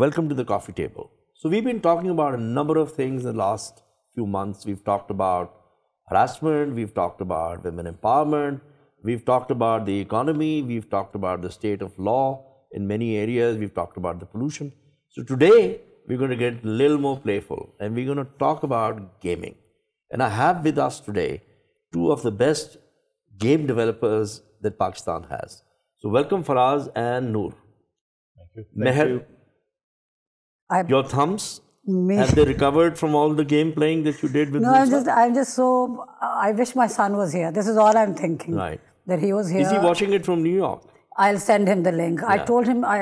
welcome to the coffee table. So we've been talking about a number of things in the last few months. We've talked about harassment, we've talked about women empowerment, we've talked about the economy, we've talked about the state of law in many areas, we've talked about the pollution. So today, we're going to get a little more playful and we're going to talk about gaming. And I have with us today two of the best game developers that Pakistan has. So welcome Faraz and Noor. Thank you. Mehr, your thumbs, have they recovered from all the game playing that you did with No, I'm just so, I wish my son was here. This is all I'm thinking. Right. That he was here. Is he watching it from New York? I'll send him the link. Yeah. I told him, I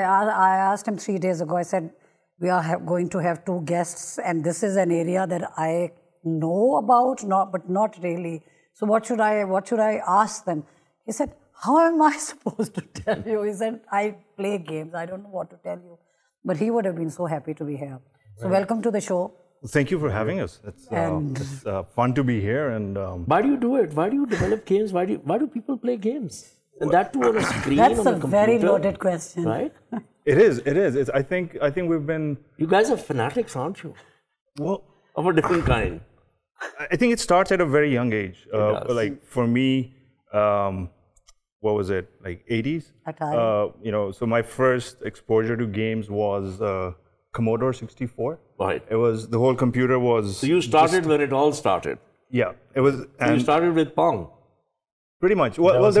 asked him 3 days ago, I said, we are going to have 2 guests and this is an area that I know about, but not really. So what should I ask them? He said, how am I supposed to tell you? He said, I play games. I don't know what to tell you. But he would have been so happy to be here. So welcome to the show. Thank you for having us. It's fun to be here. And why do you do it? Why do you develop games? Why do people play games? And that too on a screen. That's on a computer, very loaded question, right? It is. I think we've been. You guys are fanatics, aren't you? Well, of a different kind. I think it starts at a very young age. Like for me, what was it? Like 80s. So my first exposure to games was Commodore 64. Right. It was the whole computer was. So you started when it all started. Yeah, it was. So you started with Pong. Pretty much. That was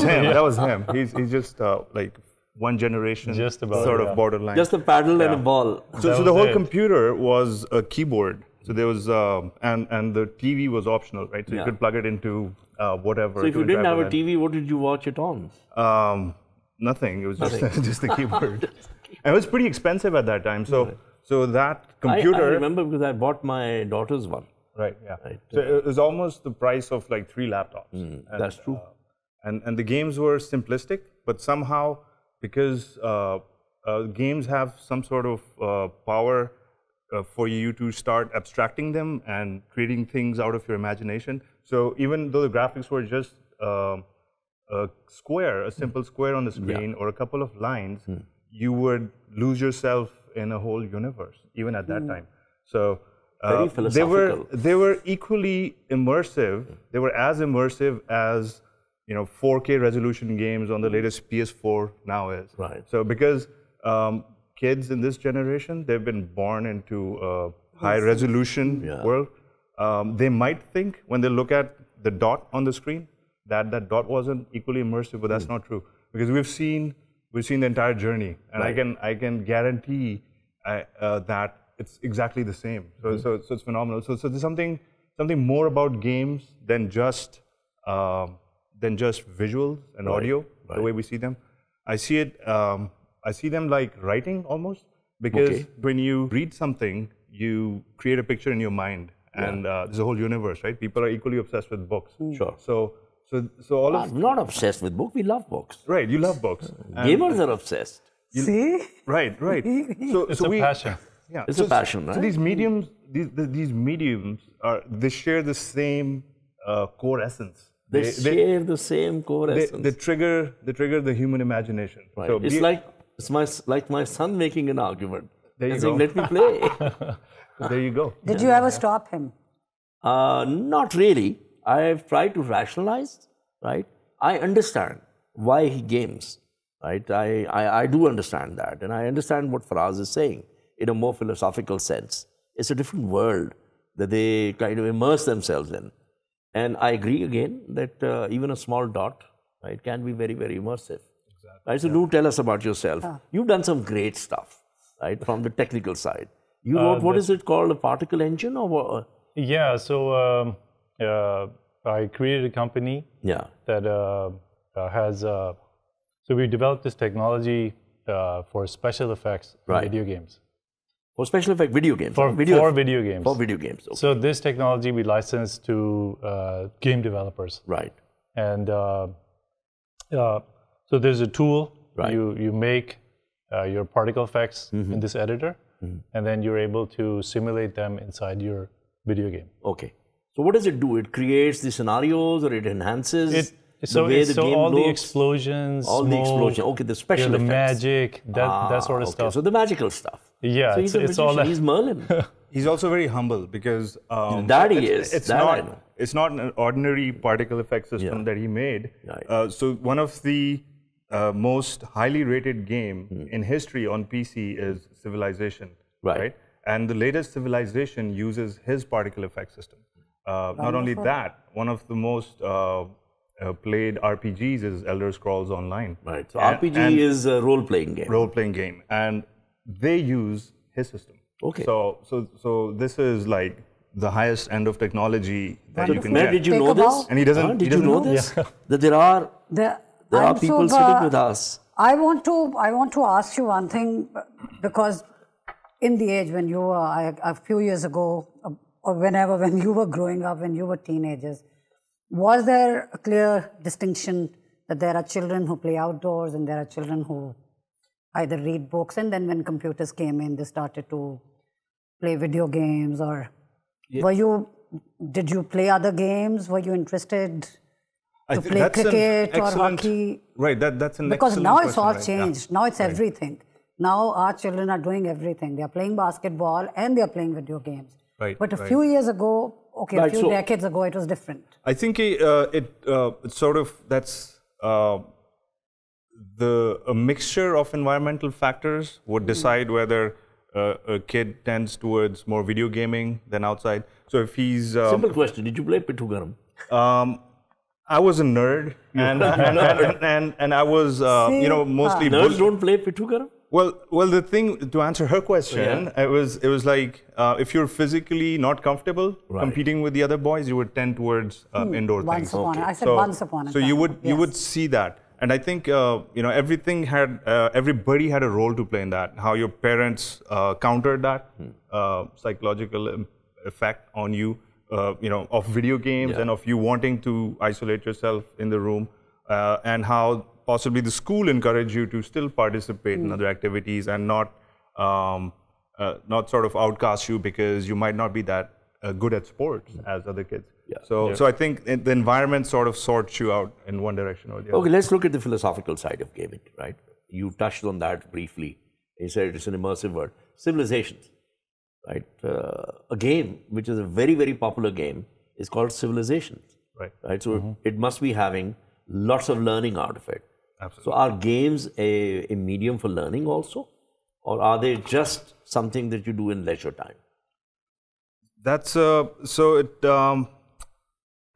him. Yeah. That was him. He's just like one generation, just about, sort of borderline. Just a paddle and a ball. So the whole computer was a keyboard. So there was and the TV was optional, right? So you could plug it into whatever. So if you didn't have a TV, what did you watch it on? Nothing. It was just the keyboard. And it was pretty expensive at that time. So that computer. I remember because I bought my daughter's one. Right. Yeah. Right. So it was almost the price of like 3 laptops. And, that's true. And the games were simplistic, but somehow because games have some sort of power for you to start abstracting them and creating things out of your imagination. So even though the graphics were just a square, a simple square on the screen or a couple of lines, you would lose yourself in a whole universe, even at that time. So very philosophical. They were equally immersive. They were as immersive as 4K resolution games on the latest PS4 now is. Right. So because kids in this generation, they've been born into a high resolution world. They might think when they look at the dot on the screen that that dot wasn't equally immersive, but that's not true because we've seen the entire journey, and I can guarantee that it's exactly the same. So it's phenomenal. So there's something more about games than just visuals and audio, the way we see them. I see it. I see them like writing almost, because when you read something, you create a picture in your mind, and there's a whole universe, right? People are equally obsessed with books. Sure. So all of. I'm not obsessed with books. We love books. Right. You love books. Gamers are obsessed. See? Right. It's a passion. Yeah. It's a passion, right? So these mediums, these mediums they share the same core essence. They share the same core essence. They trigger the human imagination. Right. So it's like my son making an argument. There you saying, go. let me play. There you go. Did you ever stop him? Not really. I've tried to rationalize, right? I understand why he games, right? I do understand that. And I understand what Faraz is saying in a more philosophical sense. It's a different world that they kind of immerse themselves in. And I agree again that even a small dot, right, can be very, very immersive. Exactly. Right? So do tell us about yourself. You've done some great stuff, right, from the technical side. You wrote, what is it called, a particle engine or what? Yeah, so I created a company that has, so we developed this technology for special effects in video games. For special effect video games? For video games. For video games, okay. So this technology we licensed to game developers. Right. And so there's a tool, you make your particle effects in this editor, and then you're able to simulate them inside your video game. Okay. So what does it do? It creates the scenarios or it enhances the way the game all looks, the explosions, all the explosion. Okay, the special the effects, magic, that sort of stuff. So the magical stuff. Yeah, so it's all that. He's Merlin. He's also very humble because that he is. It's not an ordinary particle effect system that he made. Right. So one of the most highly rated game in history on PC is Civilization. Right. And the latest Civilization uses his particle effect system. Not only that, one of the most played RPGs is Elder Scrolls Online. Right. So RPG is a role-playing game. Role-playing game, and they use his system. Okay. So this is like the highest end of technology that you can get. Did you know this? And he doesn't. Did you know this? That there are people sitting with us. I want to ask you one thing, because in the age when you were a few years ago, or whenever, when you were growing up, when you were teenagers, was there a clear distinction that there are children who play outdoors and there are children who either read books, and then when computers came in, they started to play video games, or did you play other games? Were you interested to play cricket or hockey? Right, that's an because excellent now it's all question, changed. Now it's everything. Now our children are doing everything. They are playing basketball and they are playing video games. Right. But a few years ago, a few decades ago, it was different. I think it's sort of that's a mixture of environmental factors would decide whether a kid tends towards more video gaming than outside. So if he's simple question: did you play Pittu Garam? I was a nerd, and I was mostly nerds don't play Pittu Garam. Well, the thing to answer her question, it was like if you're physically not comfortable competing with the other boys, you would tend towards indoor things. I said once upon a time. So you would see that, and I think everybody had a role to play in that. How your parents countered that psychological effect on you, of video games and of you wanting to isolate yourself in the room, and how possibly the school encourage you to still participate in other activities and not sort of outcast you because you might not be that good at sports as other kids. Yeah. So I think the environment sort of sorts you out in one direction or the other. Okay, let's look at the philosophical side of gaming, right? You touched on that briefly. You said it's an immersive word. Civilizations, right? A game which is a very, very popular game is called Civilizations. Right? So it must be having lots of learning out of it. Absolutely. So are games a medium for learning also? Or are they just something that you do in leisure time? That's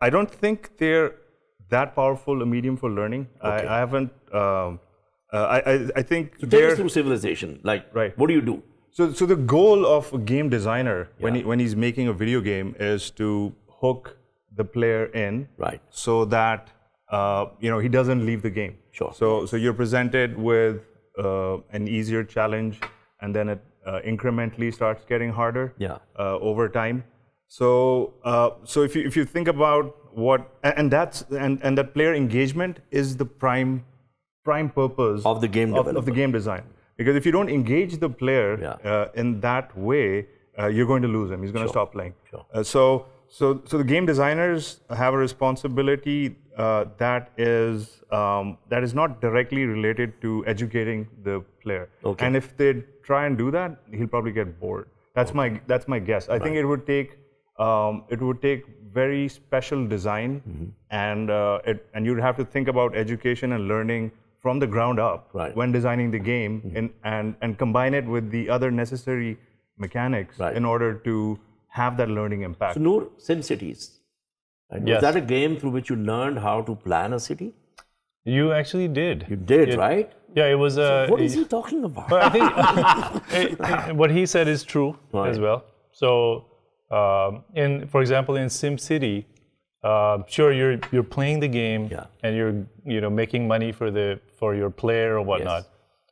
I don't think they're that powerful a medium for learning. Okay. I haven't. I think. So take us through Civilization. What do you do? So the goal of a game designer when he's making a video game is to hook the player in, so that he doesn't leave the game. Sure. So you're presented with an easier challenge, and then it incrementally starts getting harder over time. So if you think about that player engagement is the prime purpose of the game of the game design. Because if you don't engage the player in that way, you're going to lose him. He's going to stop playing. Sure. So the game designers have a responsibility that is not directly related to educating the player. Okay. And if they try and do that, he'll probably get bored. That's my guess. I think it would take very special design, and you'd have to think about education and learning from the ground up when designing the game, and combine it with the other necessary mechanics in order to have that learning impact. So Noor, SimCities. Was that a game through which you learned how to plan a city? You actually did. You did, right? Yeah, it was. So what is he talking about? But I think what he said is true as well. So, for example, in SimCity, sure you're playing the game and you're making money for your player or whatnot,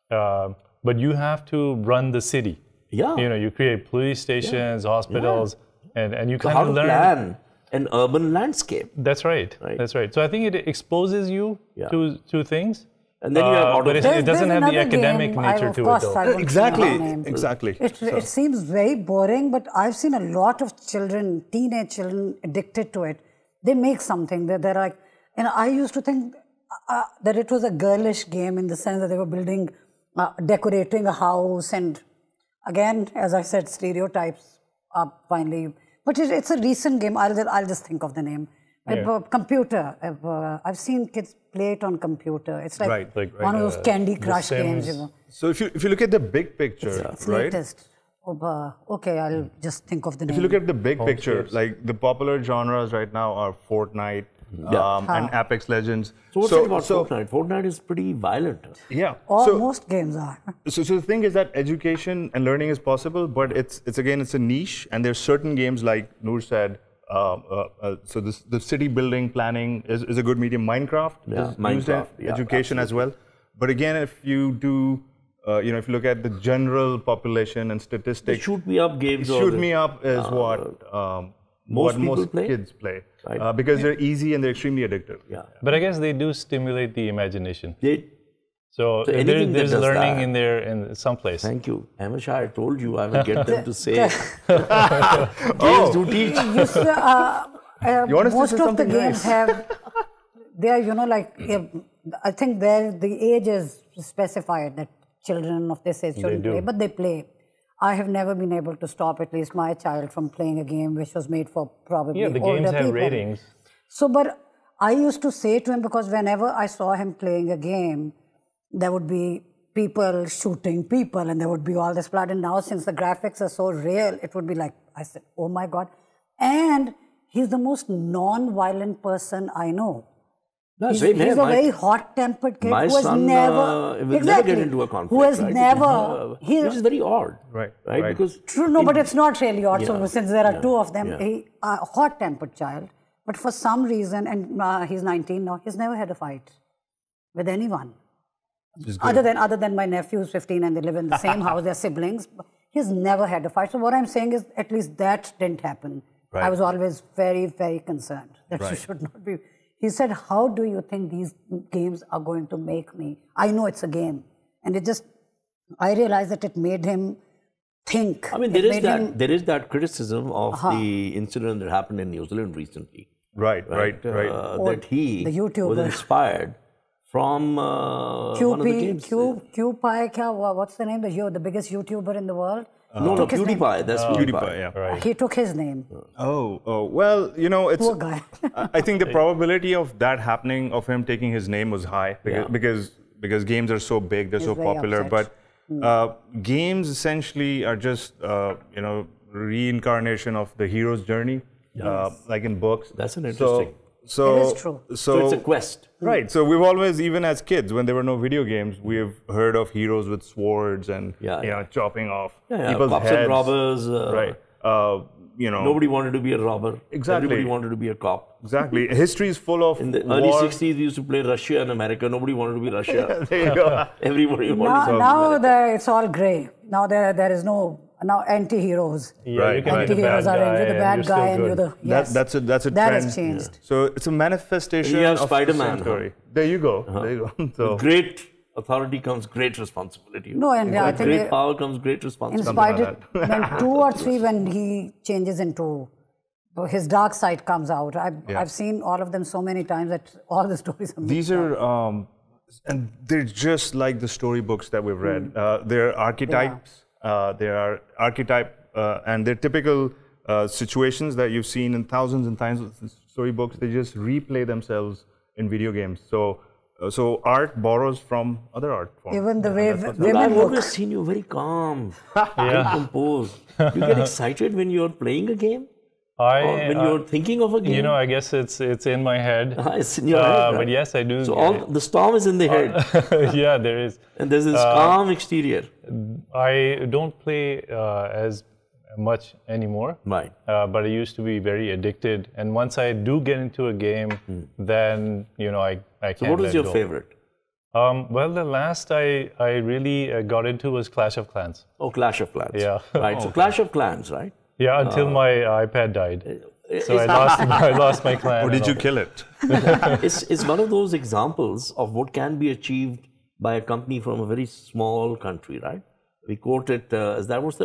but you have to run the city. Yeah. You create police stations, hospitals, and you kind of learn plan an urban landscape. That's right. That's right. So I think it exposes you to things. And then you have but it doesn't have the academic nature to it, though. Exactly. It seems very boring, but I've seen a lot of children, teenage children, addicted to it. They make something. They're like, and I used to think that it was a girlish game in the sense that they were building, decorating a house, and again, as I said, stereotypes are finally. But it's a recent game. I'll just think of the name. Computer. I've seen kids play it on computer. It's like one of those Candy Crush games. You know. So if you look at the big picture, it's latest. Okay, I'll just think of the name. If you look at the big picture, like the popular genres right now are Fortnite and Apex Legends. So what's it about Fortnite? Fortnite is pretty violent. Yeah. Most games are. So the thing is that education and learning is possible, but it's a niche, and there's certain games like Noor said. So the city building planning is a good medium. Minecraft is used in education as well. But again, if you do, if you look at the general population and statistics, the shoot me up games. Shoot me up is what most kids play, because they're easy and they're extremely addictive. Yeah. But I guess they do stimulate the imagination. So there's learning in there in some place. Thank you. Ahmed, I told you I will get them to say. Games do teach. Most of the games have. They are, I think the age is specified that children of this age shouldn't play, but they play. I have never been able to stop at least my child from playing a game which was made for probably older people. Yeah, the games have ratings. So, but I used to say to him, because whenever I saw him playing a game, there would be people shooting people and there would be all this blood. And now since the graphics are so real, it would be like, I said, oh my God. And he's the most non-violent person I know. No, he's a very hot-tempered kid who has never will never get into a conflict. Who has never. Which is very odd. Right. Because true, no, but it's not really odd. So since there are two of them, a hot-tempered child. But for some reason, and he's 19 now, he's never had a fight with anyone. Other than my nephew who's 15 and they live in the same house, they're siblings. He's never had a fight. So what I'm saying is, at least that didn't happen. Right. I was always very, very concerned that she should not be. He said, how do you think these games are going to make me? I know it's a game. And I realized that it made him think. I mean, there is that criticism of the incident that happened in New Zealand recently. Right. That he was inspired from one of the games. What's the name? The biggest YouTuber in the world? No, PewDiePie. That's PewDiePie. Yeah. Right. He took his name. Well, it's. Poor guy. I think the probability of that happening, of him taking his name, was high because games are so big, they're so popular. Upset. But games essentially are just reincarnation of the hero's journey, like in books. That's an interesting. So it is true. So it's a quest. Right. So we've always, even as kids, when there were no video games, we've heard of heroes with swords and chopping off people's cops heads. And robbers. Nobody wanted to be a robber. Exactly. Everybody wanted to be a cop. Exactly. History is full of in the early 60s, we used to play Russia and America. Nobody wanted to be Russia. There you go. Everybody wanted to be Now it's all grey. Now there is no. Now anti-heroes. Anti-heroes are the bad guy and you're the... Yes. That's a trend. That has changed. Yeah. So it's a manifestation of Spider-Man. Story. There you go. There you go. So, with great authority comes great responsibility. No, and I think... great power comes great responsibility. In spite of when 2 or 3, when he changes into... His dark side comes out. I've seen all of them so many times that all the stories are... These are... and they're just like the storybooks that we've read. They're archetypes. There are and they're typical situations that you've seen in thousands and thousands of storybooks. They just replay themselves in video games. So art borrows from other art forms. Even the way women I've look. always seen you very calm, very composed. You get excited when you're playing a game? Or when you're thinking of a game? I guess it's in my head. It's in your head, right? But yes, I do. So the storm is in the head. Yeah, there is. And there's this calm exterior. I don't play as much anymore. Right. But I used to be very addicted. And once I do get into a game, then, I can't. So what was your favorite? Well, the last I really got into was Clash of Clans. Oh, Clash of Clans. Yeah. Right. So Clash of Clans, right? Yeah, until my iPad died. So I lost my clan. Or did you kill it? It's one of those examples of what can be achieved by a company from a very small country, right? We quote it, what was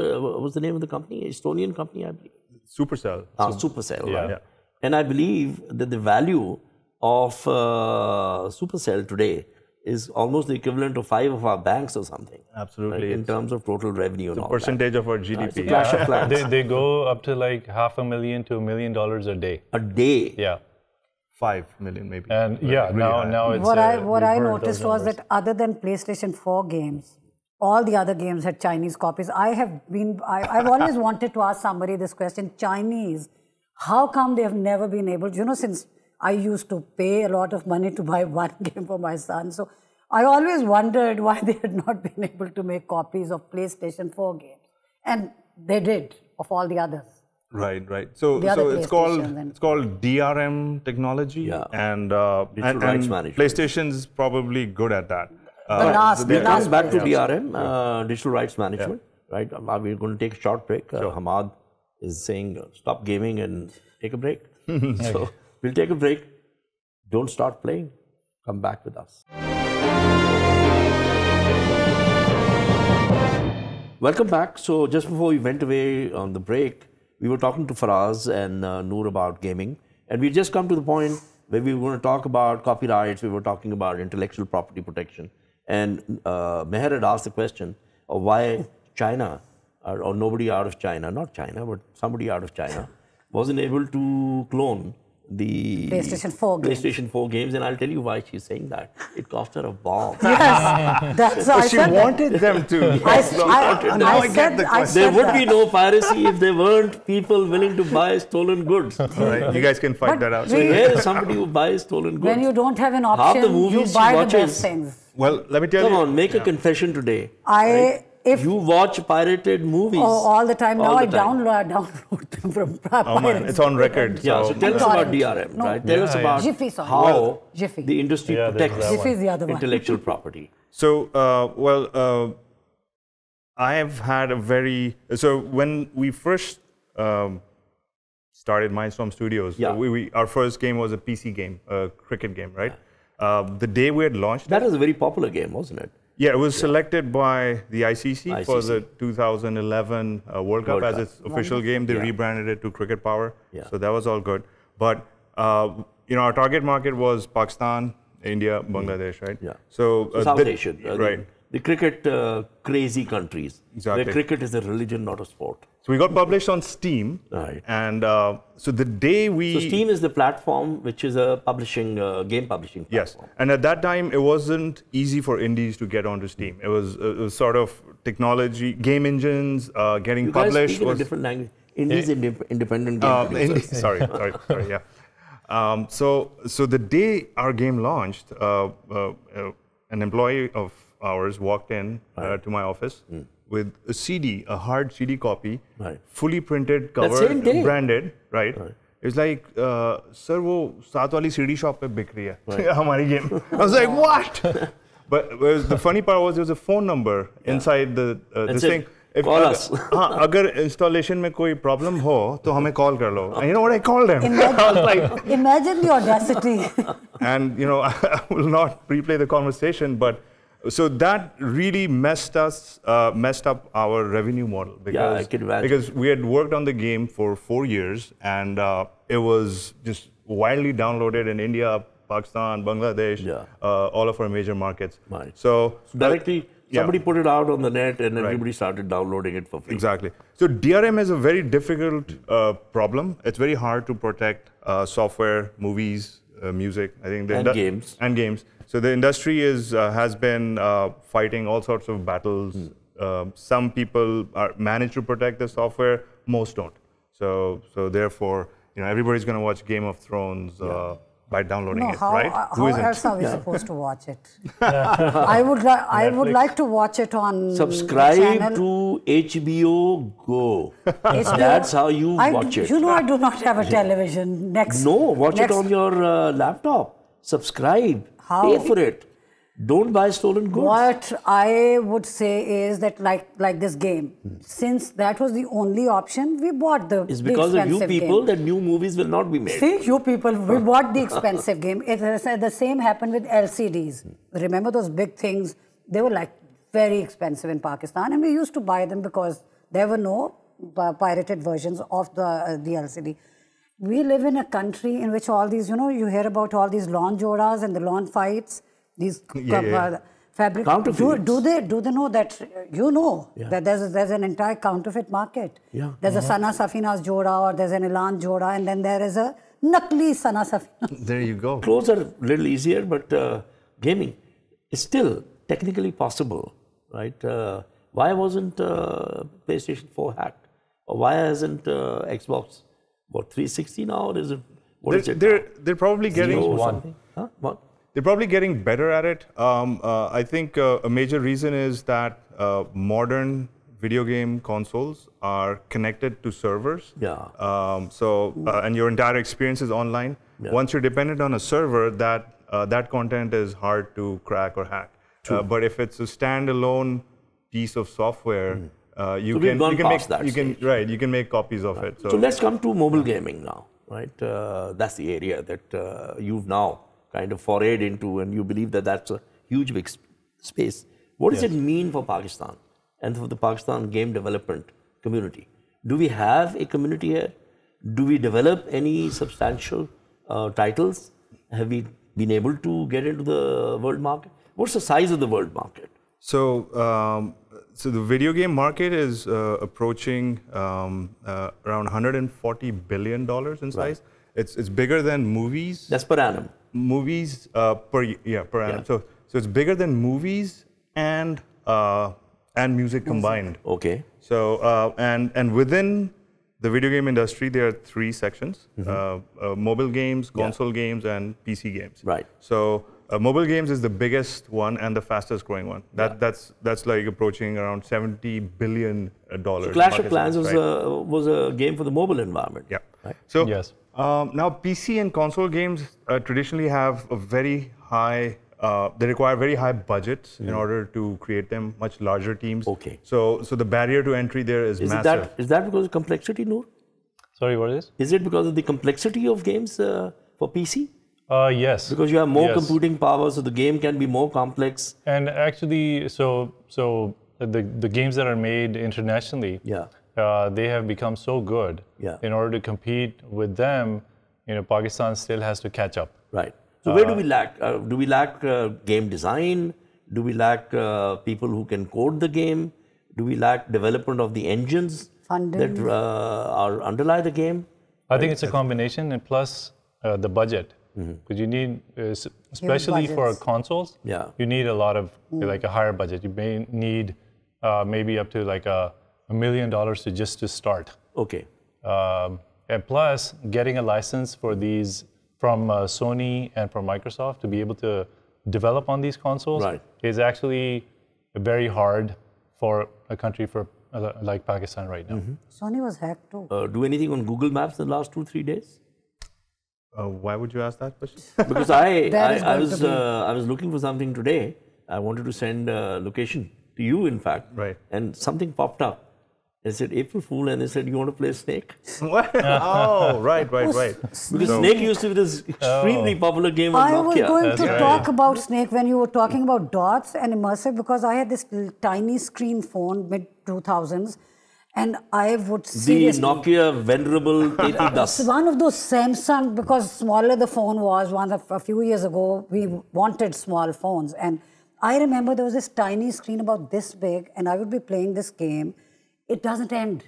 the name of the company? Estonian company, I believe. Supercell. Supercell, right? Yeah. And I believe that the value of Supercell today is almost the equivalent of 5 of our banks or something. Absolutely. Right? In terms of total revenue and all percentage that. of our GDP. It's a clash of clans. They go up to like $500,000 to $1 million a day. A day? Yeah. 5 million maybe. And yeah, really now it's... What I noticed was that other than PlayStation 4 games, all the other games had Chinese copies. I've always wanted to ask somebody this question, Chinese, how come they have never been able to, you know, since I used to pay a lot of money to buy one game for my son. So I always wondered why they had not been able to make copies of PlayStation 4 games. And they did, of all the others. Right. So it's called DRM technology, and digital rights management. PlayStation's probably good at that. We'll come back to DRM, digital rights management, right? We're going to take a short break. Ahmed is saying stop gaming and take a break. So we'll take a break. Don't start playing. Come back with us. Welcome back. So just before we went away on the break, we were talking to Faraz and Noor about gaming. And we just come to the point where we were going to talk about copyrights. We were talking about intellectual property protection. And Mehr had asked the question of why China, or nobody out of China, not China, but somebody out of China, wasn't able to clone the PlayStation 4 games. And I'll tell you why she's saying that. It cost her a bomb. Yes, that's why she wanted them to. There would be no piracy if there weren't people willing to buy stolen goods. All right, you guys can fight that out. So here is somebody who buys stolen goods. When you don't have an option, you buy the best things. Well, let me tell you. Come on, make a confession today. You watch pirated movies. Oh, all the time. Now I download them from pirates. Oh man, it's on record. Yeah, so tell us about DRM, right? Tell us about how the industry protects intellectual property. So, I have had a very... So when we first started Mindstorm Studios, our first game was a PC game, a cricket game, right? The day we had launched... That was a very popular game, wasn't it? Yeah, it was selected by the ICC for the 2011 World Cup as its official game. They rebranded it to Cricket Power, so that was all good. But you know, our target market was Pakistan, India, Bangladesh, right? Yeah. So South Asia, right? The cricket crazy countries. Exactly. Where cricket is a religion, not a sport. So we got published on Steam, right? And so the day we... So Steam is the platform which is a publishing, game publishing platform. Yes, and at that time it wasn't easy for indies to get onto Steam. It was sort of technology, game engines, getting published. You guys speak in a different language. Indies independent game producers. Sorry, yeah. So the day our game launched, an employee of ours walked in to my office with a CD, a hard CD copy, fully printed, covered, branded, right? It's like, sir, wo 7 wali CD shop pe bik rahi hai, hamari game. I was like, what? But the funny part was there was a phone number inside this thing. Call us. Agar installation mein koi problem ho, to hame call kar lo. And you know what I called him? I was like, imagine the audacity. And you know, I will not replay the conversation, but so that really messed up our revenue model because, I can imagine. Because we had worked on the game for 4 years and it was just widely downloaded in India, Pakistan, Bangladesh, all of our major markets. Right. So directly, somebody put it out on the net and everybody started downloading it for free. Exactly. So DRM is a very difficult problem. It's very hard to protect software, movies, music. I think and games. So the industry has been fighting all sorts of battles. Some people manage to protect the software, most don't. So therefore, you know, everybody's going to watch Game of Thrones by downloading it, right? How else are we supposed to watch it? I would like to watch it on Subscribe to HBO Go. That's how you watch it. You know, I do not have a television. Watch it on your laptop. Subscribe. Pay for it. Don't buy stolen goods. What I would say is that like this game, since that was the only option, we bought the It's because of you people that new movies will not be made. See, you people, we bought the expensive game. The same happened with LCDs. Remember those big things? They were like very expensive in Pakistan and we used to buy them because there were no pirated versions of the LCD. We live in a country in which all these, you hear about all these lawn jodas and the lawn fights, these fabric. Counterfeits. Do they know that, that there's an entire counterfeit market? Yeah. There's a Sana Safina's joda or there's an Elan joda and then there is a Nakli Sana Safina. There you go. Clothes are a little easier, but gaming is still technically possible, right? Why wasn't PlayStation 4 hacked? Or why hasn't Xbox, 360 now? Or is it, they're probably getting... Huh? What? They're probably getting better at it. I think a major reason is that modern video game consoles are connected to servers. Yeah. And your entire experience is online. Yeah. Once you're dependent on a server, that content is hard to crack or hack. But if it's a standalone piece of software, you can make copies of it. So let's come to mobile gaming now, right? That's the area that you've now kind of forayed into, and you believe that that's a huge big space. What does it mean for Pakistan and for the Pakistan game development community? Do we have a community here? Do we develop any substantial titles? Have we been able to get into the world market? What's the size of the world market? So, so the video game market is approaching around $140 billion in size. Right. It's bigger than movies. That's per annum. Movies per annum. Yeah. So it's bigger than movies and music combined. Okay. So and within the video game industry, there are three sections: mobile games, console games, and PC games. Right. So mobile games is the biggest one and the fastest growing one. That's like approaching around $70 billion. So Clash of Clans was a game for the mobile environment. Yeah. Right? So now PC and console games traditionally have a very high. They require very high budgets in order to create them, much larger teams. Okay. So the barrier to entry there is massive. Is that because of complexity, Noor? Sorry, what is? Is it because of the complexity of games for PC? Yes. Because you have more computing power, so the game can be more complex. And actually, so the games that are made internationally, they have become so good. Yeah. In order to compete with them, Pakistan still has to catch up. Right. So where do we lack? Do we lack game design? Do we lack people who can code the game? Do we lack development of the engines that are underlie the game? I think it's a combination, and plus the budget. Because you need, especially for consoles, you need a lot of like a higher budget. You may need maybe up to like $1 million to start. Okay. And plus, getting a license for these from Sony and from Microsoft to be able to develop on these consoles is actually very hard for a country like Pakistan right now. Sony was hacked too. Do anything on Google Maps in the last 2-3 days? Why would you ask that question? Because I was looking for something today. I wanted to send a location to you, in fact. Right. And something popped up. It said April Fool, and they said, you want to play Snake? What? Oh, right. Because Snake used to be this extremely popular game on Nokia. I was going to talk about Snake when you were talking about dots and immersive, because I had this tiny screen phone, mid-2000s, and I would see the Nokia venerable 8010. One of those Samsung, because smaller the phone was, a few years ago, we wanted small phones. And I remember there was this tiny screen about this big, and I would be playing this game. It doesn't end.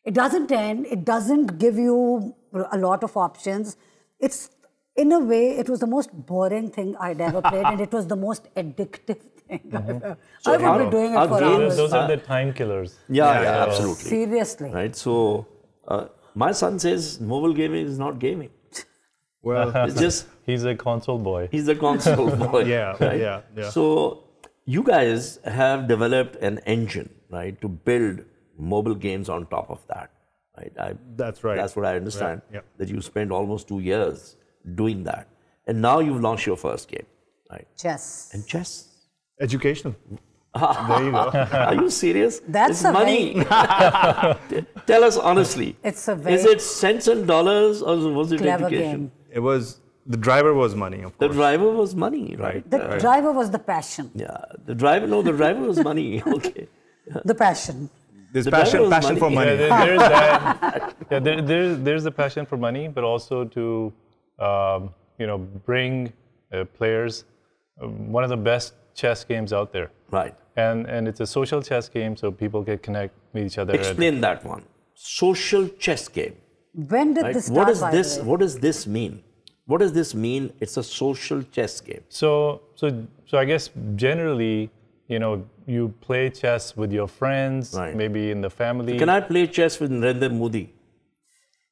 It doesn't end. It doesn't give you a lot of options. It's, in a way, it was the most boring thing I'd ever played, and it was the most addictive thing I would be doing it for hours. Those are the time killers. Yeah, absolutely. Seriously. Right. So, my son says mobile gaming is not gaming. Well, it's just he's a console boy. He's a console boy. Yeah. So, you guys have developed an engine, right, to build mobile games on top of that, right? That's right. That's what I understand. Right. That you spent almost 2 years doing that, and now you've launched your first game, right? Chess. And chess. Educational. There you go. Are you serious? That's it's money. Tell us honestly. It's a very Is it cents and dollars, or was it clever education? game. It was. The driver was money, of course. The driver was money, right? The driver was the passion. Yeah, the driver was money. Okay. The passion. There's passion for money. Yeah, there's that. Yeah, there's the passion for money, but also to bring players. One of the best chess games out there. Right. And it's a social chess game, so people can connect with each other. Explain that one. Social chess game. When did this start? What does this mean? What does this mean? It's a social chess game. So I guess generally, you play chess with your friends, maybe in the family. Can I play chess with Narendra Modi?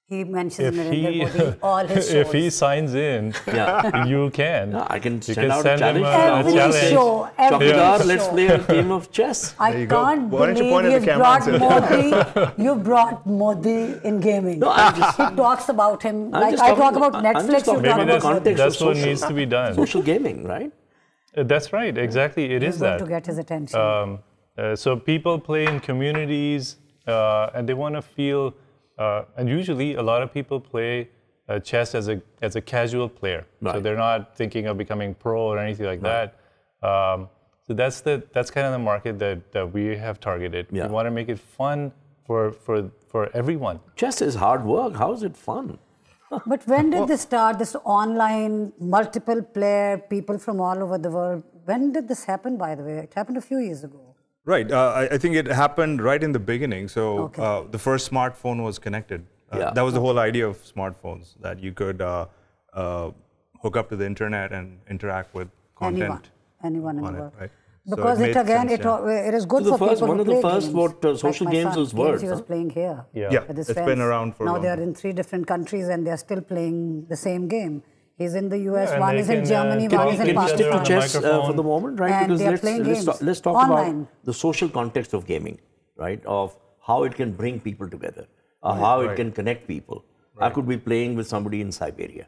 He mentions Narendra Modi in all his shows. If he signs in, you can. I can send out a challenge. Every show. Let's play a game of chess. I can't believe you brought Modi in gaming. No, he talks about him. Like I talk about Netflix, you talk about context. That's what needs to be done. Social gaming, right? That's right, exactly. It is that. To get his attention. So people play in communities and they want to feel... and usually, a lot of people play chess as a casual player, so they're not thinking of becoming pro or anything like that. So that's kind of the market that we have targeted. We want to make it fun for everyone. Chess is hard work. How is it fun? But when did this start? This online, multiple player, people from all over the world. When did this happen? By the way, it happened a few years ago. Right. I think it happened right in the beginning. So the first smartphone was connected. That was the whole idea of smartphones, that you could hook up to the internet and interact with content. Anyone in the world. Right? Because so it is good for people one of the first social games was Words. He was playing here. With his friends. Been around for now they are in 3 different countries and they are still playing the same game. He's in the US, one is in Germany, one is in Pakistan. Can we stick to chess for the moment, right? And because let's talk about the social context of gaming, right? Of how it can bring people together, how it can connect people. I could be playing with somebody in Siberia,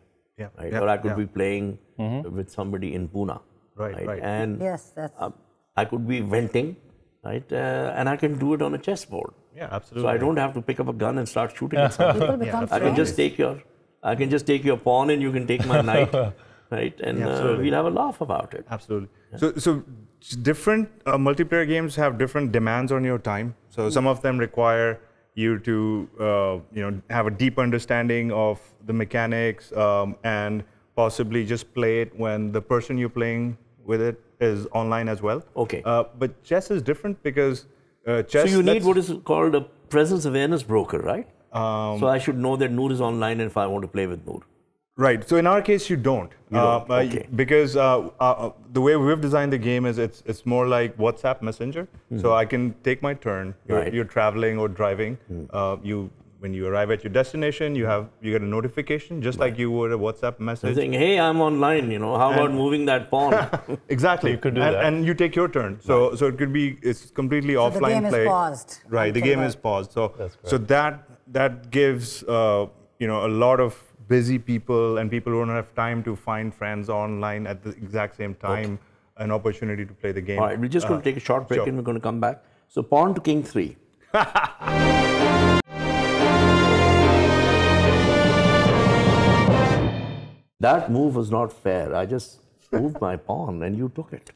right? Or I could be playing with somebody in Pune, right? And I could be venting, right? And I can do it on a chessboard. Yeah, absolutely. So I don't have to pick up a gun and start shooting at somebody. I can just take your pawn and you can take my knight, right? And we'll have a laugh about it. Absolutely. So different multiplayer games have different demands on your time. So some of them require you to have a deep understanding of the mechanics and possibly just play it when the person you're playing with it is online as well. Okay. But chess is different because chess... So you need what is called a presence awareness broker, right? So I should know that Noor is online if I want to play with Noor. Right. So in our case, you don't. Because the way we've designed the game is it's more like WhatsApp Messenger. So I can take my turn. You're traveling or driving. When you arrive at your destination, you get a notification, just like you would a WhatsApp message. Saying, hey, I'm online, how about moving that pawn? Exactly. You could do that. And you take your turn. So it could be, it's completely offline play. The game is paused. Right, the game is paused. So that gives a lot of busy people and people who don't have time to find friends online at the exact same time an opportunity to play the game. All right, we're just going to take a short break and we're going to come back. So pawn to king 3. That move was not fair. I just moved my pawn and you took it.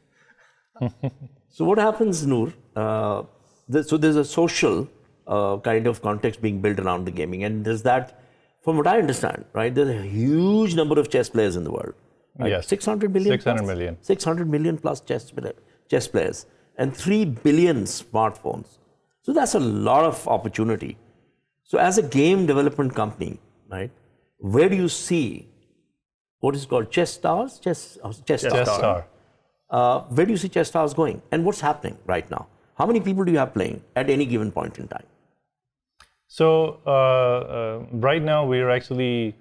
So what happens, Noor? So there's a social kind of context being built around the gaming, and there's that, from what I understand, right? There's a huge number of chess players in the world. Right? Yes. 600 million. 600 million. 600 million plus chess players, and 3 billion smartphones. So that's a lot of opportunity. So as a game development company, right? Where do you see what is called chess stars? Chess star. Where do you see chess stars going? And what's happening right now? How many people do you have playing at any given point in time? So right now we're actually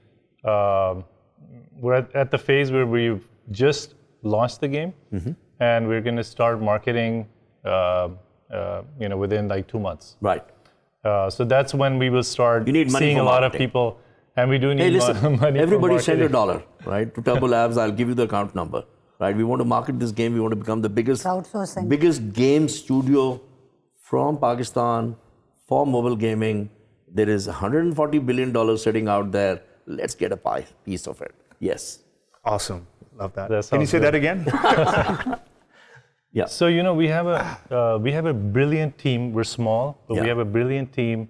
we're at the phase where we've just launched the game, and we're going to start marketing, within like 2 months. Right. So that's when we will start seeing a lot of people. And we do need money. Everybody send $1, right? To Turbo Labs, I'll give you the account number, right? We want to market this game. We want to become the biggest game studio from Pakistan for mobile gaming. There is $140 billion sitting out there. Let's get a piece of it. Yes. Awesome. Love that. Can you say that again? Yeah. So we have a brilliant team. We're small, but we have a brilliant team,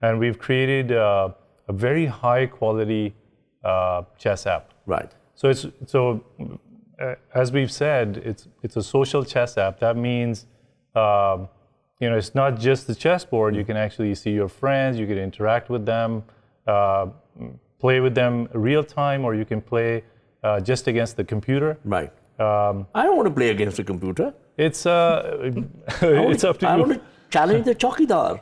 and we've created a very high quality chess app. Right. So as we've said, it's a social chess app. That means it's not just the chessboard. You can actually see your friends. You can interact with them, play with them real time, or you can play just against the computer. Right. I don't want to play against a computer. It's it's up to you. I want to challenge the chowkidar.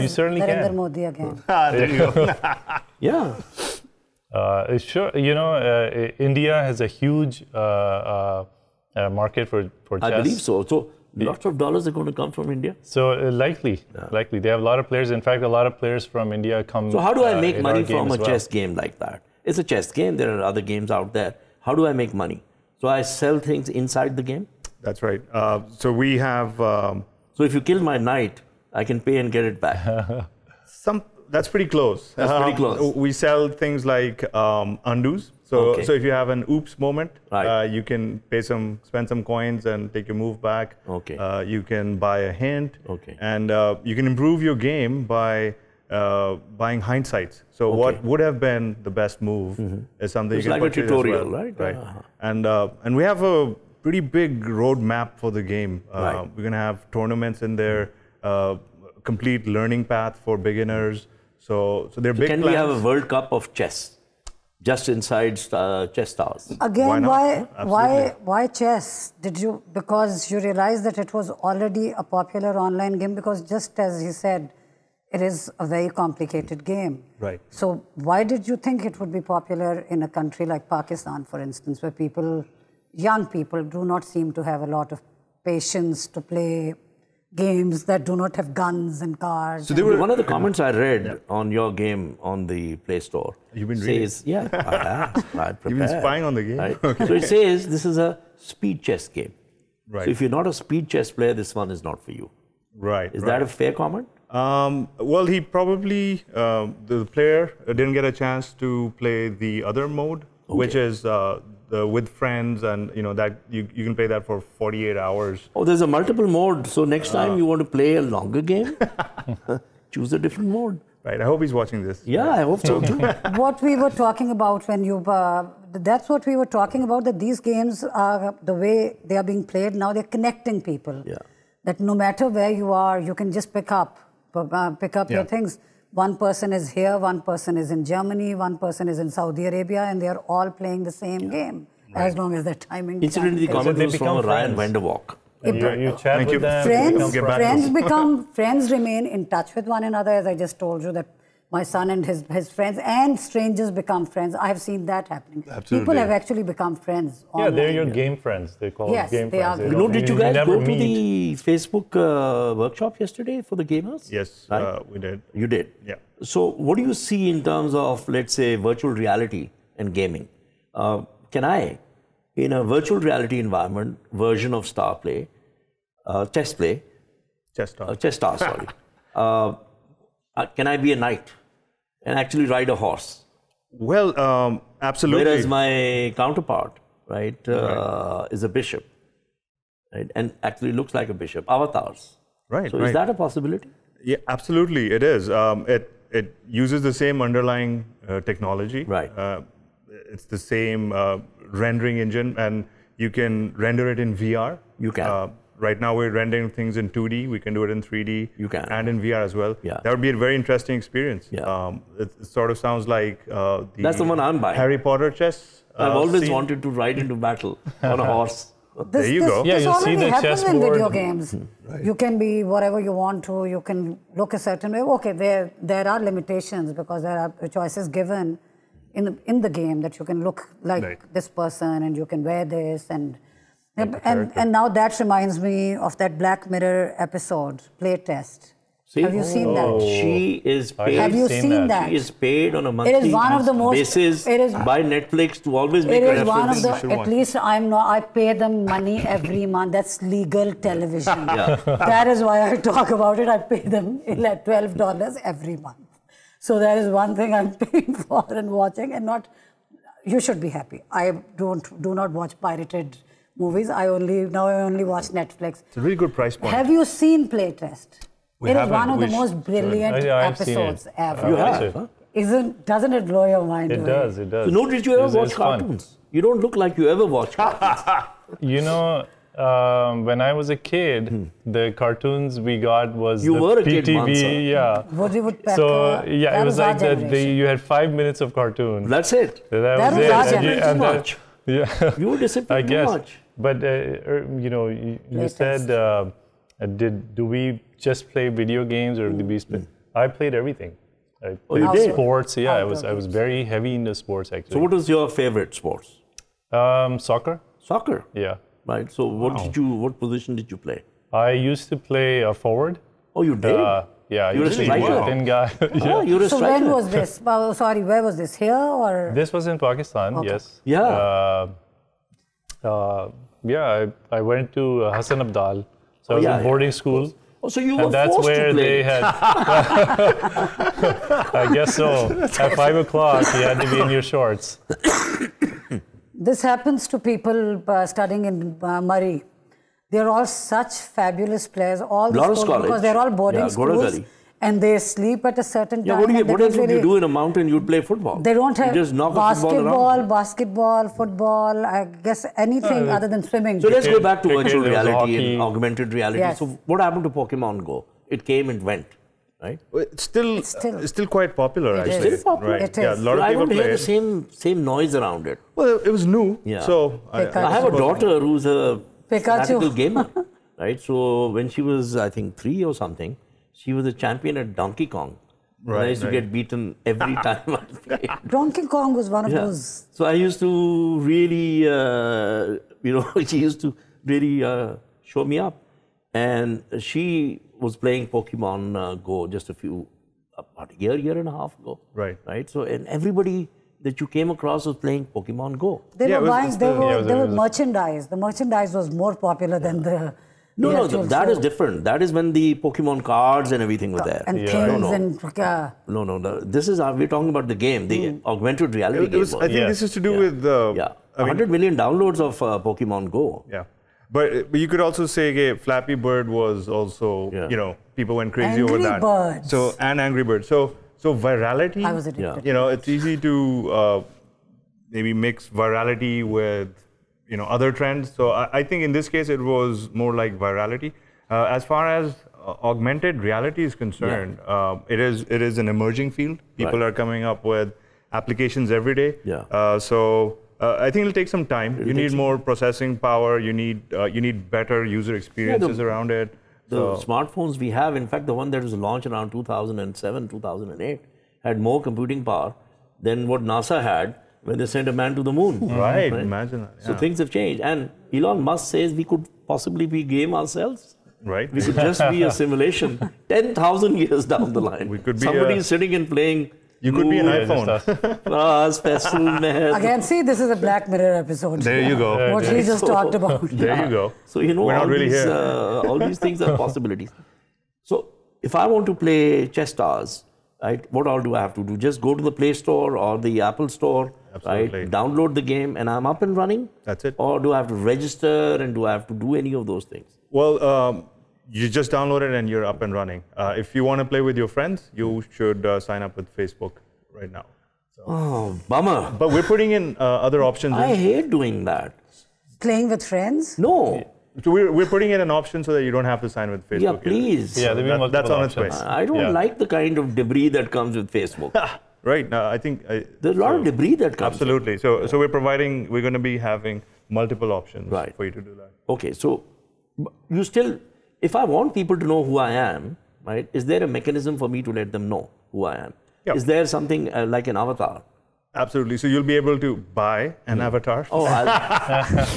You certainly Narendra can. Modi again. There you go. Yeah. Sure. India has a huge market for chess. I believe so. So lots of dollars are going to come from India. So likely. They have a lot of players. In fact, a lot of players from India come. So how do I make in money our game from a as well. chess game like that? It's a chess game. There are other games out there. How do I make money? So I sell things inside the game? That's right. So we have... So if you kill my knight, I can pay and get it back. That's pretty close. That's pretty close. We sell things like undos. So if you have an oops moment, you can spend some coins and take your move back. Okay. You can buy a hint. Okay. And you can improve your game by buying hindsights. So what would have been the best move is something It's you can like a purchase tutorial, as well. right? Right. And we have a pretty big roadmap for the game. Right. We're going to have tournaments in there, complete learning path for beginners. So they're big Can plans. we have a World Cup of chess? Just inside chess towers? Again, not? why chess? Because you realized that it was already a popular online game, because just as you said, it is a very complicated game. Right. So why did you think it would be popular in a country like Pakistan, for instance, where young people do not seem to have a lot of patience to play games that do not have guns and cars? So one of the comments I read on your game on the Play Store. You've been reading? Yeah, I have. I prepared. You've been spying on the game. Right? Okay. So it says this is a speed chess game. Right. So if you're not a speed chess player, this one is not for you. Right. Is that a fair comment? Well, he probably, the player didn't get a chance to play the other mode, which is with friends, and that you can play that for 48 hours. Oh, there's a multiple mode. So next time you want to play a longer game, choose a different mode. Right. I hope he's watching this. Yeah, I hope so too. What we were talking about that's what we were talking about, that these games are, the way they are being played now, they're connecting people. Yeah. That no matter where you are, you can just pick up your things. One person is here, one person is in Germany, one person is in Saudi Arabia, and they are all playing the same game, as long as their timing. Incidentally, the comment was from Ryan Vanderwalk. You chat with them. Friends remain in touch with one another, as I just told you, that my son and his friends and strangers become friends. I have seen that happening. Absolutely. People have actually become friends. Yeah, they're your game friends. They call it game friends. Did you guys go to the Facebook workshop yesterday for the gamers? Yes, right? we did. You did? Yeah. So what do you see in terms of, let's say, virtual reality and gaming? Can I, in a virtual reality environment, version of Star Play, Chess Star, sorry. Can I be a knight and actually ride a horse? Well, absolutely. Whereas my counterpart, right, is a bishop, right, and actually looks like a bishop, avatars. Right. So is that a possibility? Yeah, absolutely, it is. It uses the same underlying technology. Right. It's the same rendering engine, and you can render it in VR. You can. Right now, we're rendering things in 2D. We can do it in 3D. You can. And in VR as well. Yeah. That would be a very interesting experience. Yeah. It sort of sounds like That's the one I'm buying. Harry Potter chess. I've always wanted to ride into battle on a horse. There you go. This you see already the happens in chessboard. video games. Right. You can be whatever you want to. You can look a certain way. Okay, there are limitations because there are choices given in the game that you can look like this person and you can wear this and now that reminds me of that Black Mirror episode, Playtest. See? Have you seen that? She is paid. Have you seen that? She is paid on a monthly It is one of the most basis by Netflix to always make It a is one of reference. the. At least I pay them money every month. That's legal television. That is why I talk about it. I pay them like $12 every month. So that is one thing I'm paying for and watching, and not. You should be happy. I do not watch pirated movies. I only watch Netflix. It's a really good price point. Have you seen Playtest? It is one of the most I've brilliant seen episodes it. ever. You have, huh? Doesn't it blow your mind? It does. It does. So, no, did you ever watch It's fun. cartoons? You don't look like you ever watch cartoons. You know, when I was a kid, the cartoons we got was You the were a kid PTV, once, huh? yeah. Woody Woodpecker. So yeah, that it was our like that. generation. You had 5 minutes of cartoon. That's it. That was it. our And you- generation. and Too that- much. Yeah, You were disciplined I too guess. much. But you know, you Latest. said, do we just play video games or did we play? I played everything. I Oh, you played did? sports. Yeah, Outdoor I was very heavy into sports So, actually. what was your favorite sports? Soccer. Soccer. Yeah, Right. So, what position did you play? I used to play forward. Oh, you did? Yeah, I You were a used to be a striker? thin guy. Oh, you're a So striker. when was this? Sorry, where was this? Here or? This was in Pakistan, yes. Yeah. Yeah, I went to Hassan Abdal. So I was yeah, in boarding yeah, school. Oh, so you were And that's forced where to play. they had. I guess so. At 5 o'clock, you had to be in your shorts. This happens to people studying in Murray. They're all such fabulous players. All the Lawrence schools, College. because they're all boarding Yeah, schools, Godavari. and they sleep at a certain Yeah, time. what and they else don't would you really- do in a mountain? You'd play football. They don't have You just knock a football around. basketball, football, I guess anything other than swimming. So let's go back to Cricket, virtual there was reality hockey. and augmented reality. Yes. So what happened to Pokemon Go? It came and went, right? It's still quite popular, It is. actually. Still popular. Right. It Yeah, is. a lot But of I people don't hear play the it. same noise around it. Well, it was new, Yeah. so Pikachu. I have a daughter who's a Pikachu. fanatical gamer, right? So when she was, I think, 3 or something, she was a champion at Donkey Kong. And I Right, used to right. get beaten every time I played. Donkey Kong was one of Yeah. those. So I used to really, she used to really show me up. And she was playing Pokemon Go just about a year and a half ago. Right. Right. So, and everybody that you came across was playing Pokemon Go. They Yeah, were it was- buying, it's they the- were, yeah, they were it was- merchandise. The merchandise was more popular than the No, actual that is show. different. That is when the Pokemon cards and everything were there. And Yeah. things No. and No. This is, we're talking about the game, the augmented reality It game. was, I think Yeah. this is to do Yeah. with the. Yeah. I mean, 100 million downloads of Pokemon Go. yeah. But you could also say okay, Flappy Bird was also, Yeah. people went crazy over Angry that. Birds. And Angry Bird. So virality. I was addicted. Yeah. It's easy to maybe mix virality with other trends. So I think in this case it was more like virality. As far as augmented reality is concerned, it is an emerging field. People Right. are coming up with applications every day. Yeah. So I think it'll take some time. You need more processing power. You need better user experiences around it. The smartphones we have, in fact, the one that was launched around 2007, 2008, had more computing power than what NASA had when they sent a man to the moon. Right. Imagine that. So Yeah. things have changed. And Elon Musk says we could possibly be game ourselves. Right. We could just be a simulation 10,000 years down the line. We could be Somebody a- is sitting and playing. You could be an Noor, iPhone. Faraz, Faisal, Mehr. Again, see, this is a Black Mirror episode. There you go. What he just So- talked about. There you go. So, you know, We're not all, really these, here. all these things are possibilities. So, if I want to play chess stars, right, what all do I have to do? Just go to the Play Store or the Apple Store, Absolutely. right, download the game, and I'm up and running? That's it. Or do I have to register and do I have to do any of those things? Well, you just download it and you're up and running. If you want to play with your friends, you should sign up with Facebook right now. Oh, bummer. But we're putting in other options. I hate doing that. Playing with friends? No. So we're putting in an option so that you don't have to sign with Facebook. Yeah, either. please. Yeah, there'll be multiple that's on its way. options. I don't Yeah. like the kind of debris that comes with Facebook. Right. I think There's a lot of debris that comes. absolutely. So we're going to be having multiple options Right. for you to do that. Okay, so you still, if I want people to know who I am, right, is there a mechanism for me to let them know who I am? Yeah. Is there something like an avatar? Absolutely. So you'll be able to buy an avatar. Oh,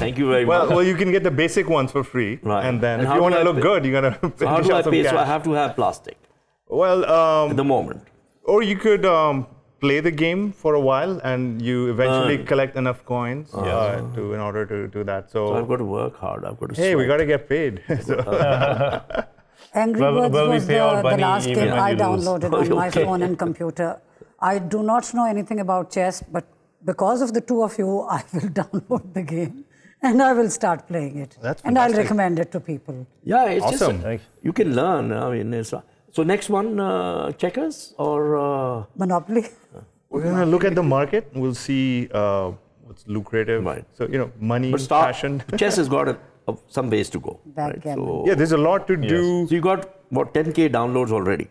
thank you very much. Well, you can get the basic ones for free, Right. and then And if how you do want to I look pay? good, you're gonna So how dish do I out some pay? cash. So I have to have plastic Well, at the moment. or you could play the game for a while, and you eventually collect enough coins in order to do that. So I've So got to work hard. I've got to hey, we sweat. got to get paid. Angry Well, Birds well, we was pay out the money last even game when I you lose. downloaded on my Okay. phone and computer. I do not know anything about chess, but because of the two of you, I will download the game And I will start playing it. That's and I'll fantastic. recommend it to people. Yeah, it's Awesome. just, you can learn. I mean, so next one, checkers or? Monopoly. We're going to look at the market. We'll see what's lucrative. Right. So, money, But passion. chess has got some ways to go. Backgammon. Yeah, there's a lot to do. So you got, what, 10K downloads already?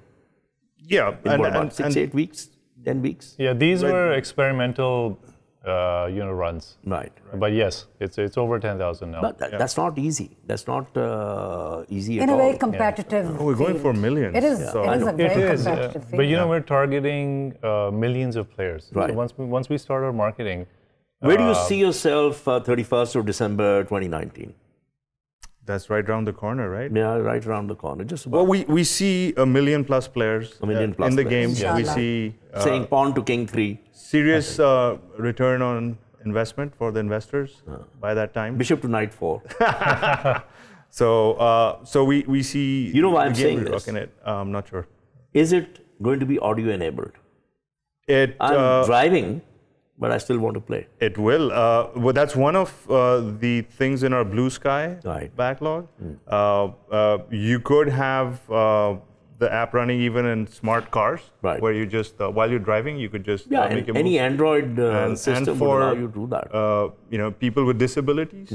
Yeah. In what, about 6, 8 weeks? 10 weeks? Yeah, these were experimental, runs. Right. But yes, it's over 10,000 now. But that's not easy. That's not easy In at a all. very competitive We're going field. for millions. It is, So- it is a very It is, competitive field. but we're targeting millions of players. Right. So once we start our marketing, Where do you see yourself 31st of December 2019? That's right around the corner, right? Yeah, right around the corner. Just about. Well, we see 1 million plus players A million plus in the players. game. We Inshallah. see saying pawn to king 3, serious return on investment for the investors by that time. bishop to knight 4. So we see. You know why I'm the game saying we're this? looking at. I'm not sure. Is it going to be audio enabled? I'm driving, but I still want to play. It will. Well, that's one of the things in our Blue Sky backlog. You could have the app running even in smart cars, where you just while you're driving, you could just make a move. Any Android system would allow you to do that. People with disabilities,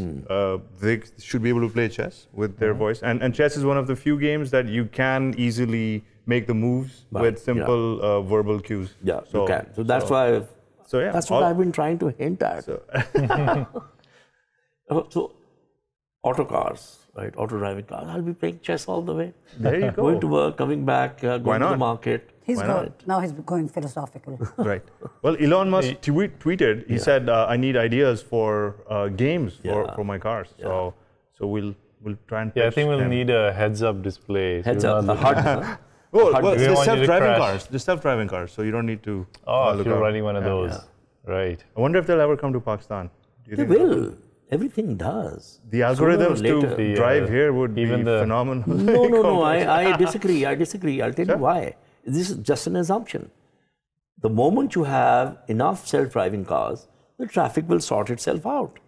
they should be able to play chess with their voice. And chess is one of the few games that you can easily make the moves with simple verbal cues. Yeah, you can. So that's why. That's what I've been trying to hint at. So auto cars, right? Auto driving cars. I'll be playing chess all the way. There you go. Going to work, coming back, going to the market. Now he's going philosophical. Right. Well, Elon Musk tweeted. He said, "I need ideas for games for my cars." So we'll try and. I think we'll need a heads-up display. Heads up, the HUD. The self-driving cars. The self-driving cars. So you don't need to. If you're running one of those, right? I wonder if they'll ever come to Pakistan. They will. Everything does. The algorithms to drive here would be phenomenal. No. I disagree. I'll tell you why. This is just an assumption. The moment you have enough self-driving cars, the traffic will sort itself out.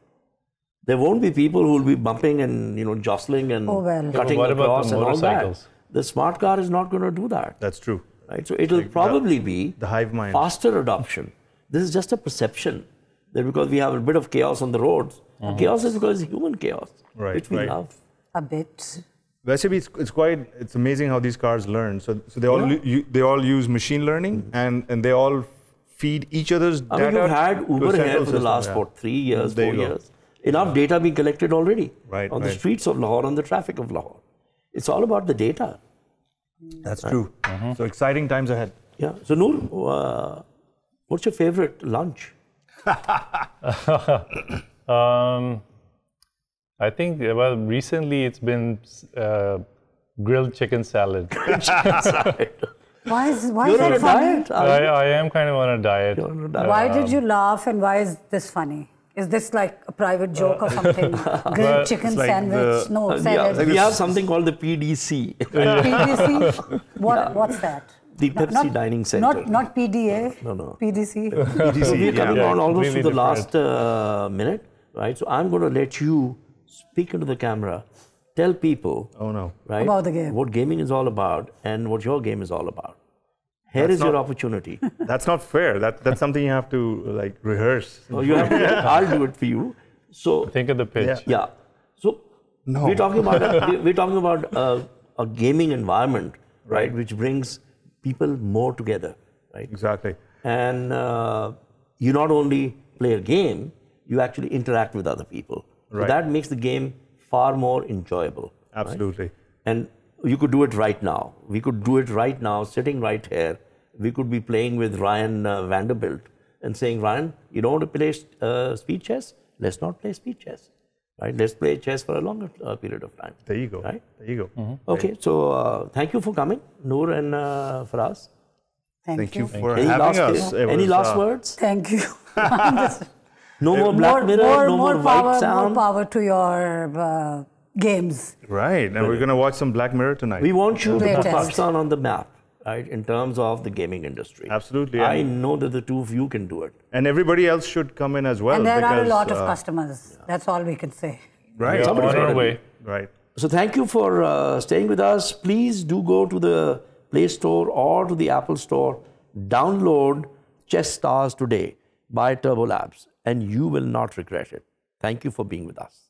There won't be people who will be bumping and jostling and cutting across and all that. The smart car is not going to do that. That's true. Right? So it'll probably be the hive mind. Faster adoption. This is just a perception that because we have a bit of chaos on the roads, chaos is because it's human chaos, which we love. A bit. Basically, it's amazing how these cars learn. So they all use machine learning and they all feed each other's data. You've had Uber here for the last 3 years, 4 years. Enough data being collected already on the streets of Lahore, on the traffic of Lahore. It's all about the data. That's true. So exciting times ahead. Yeah. So Noor, what's your favorite lunch? I think, recently it's been grilled chicken salad. Why is You're that on a funny? diet? I am kind of on a diet. Why did you laugh and why is this funny? Is this like a private joke or something? Grilled chicken sandwich? No, salad. We have something called the PDC. PDC? What's that? The Pepsi Dining Center. Not PDA? No. PDC? So we're coming on almost to the last minute, right? So I'm going to let you speak into the camera, tell people right, about the game. What gaming is all about and what your game is all about. Here is your opportunity. That's not fair. That's something you have to rehearse. You have to, I'll do it for you. So think of the pitch. Yeah. So we're talking about a gaming environment, right, which brings people more together, right? Exactly. And you not only play a game, you actually interact with other people. So that makes the game far more enjoyable. Absolutely. Right? And you could do it right now. We could do it right now, sitting right here. We could be playing with Ryan Vanderbilt and saying, Ryan, you don't want to play speed chess? Let's not play speed chess. Right? Let's play chess for a longer period of time. There you go. Right? There you go. Okay, so thank you for coming, Noor and Faraz. Thank you for having us. Any last words? Thank you. No more Black Mirror, no more white sound. More power to your games. Right, and we're going to watch some Black Mirror tonight. We want you to put Pakistan on the map. right, in terms of the gaming industry. Absolutely. I know that the two of you can do it. And everybody else should come in as well. And there are a lot of customers. That's all we can say. Right. On our way. Right. So thank you for staying with us. Please do go to the Play Store or to the Apple Store. Download Chess Stars today by Turbo Labs, and you will not regret it. Thank you for being with us.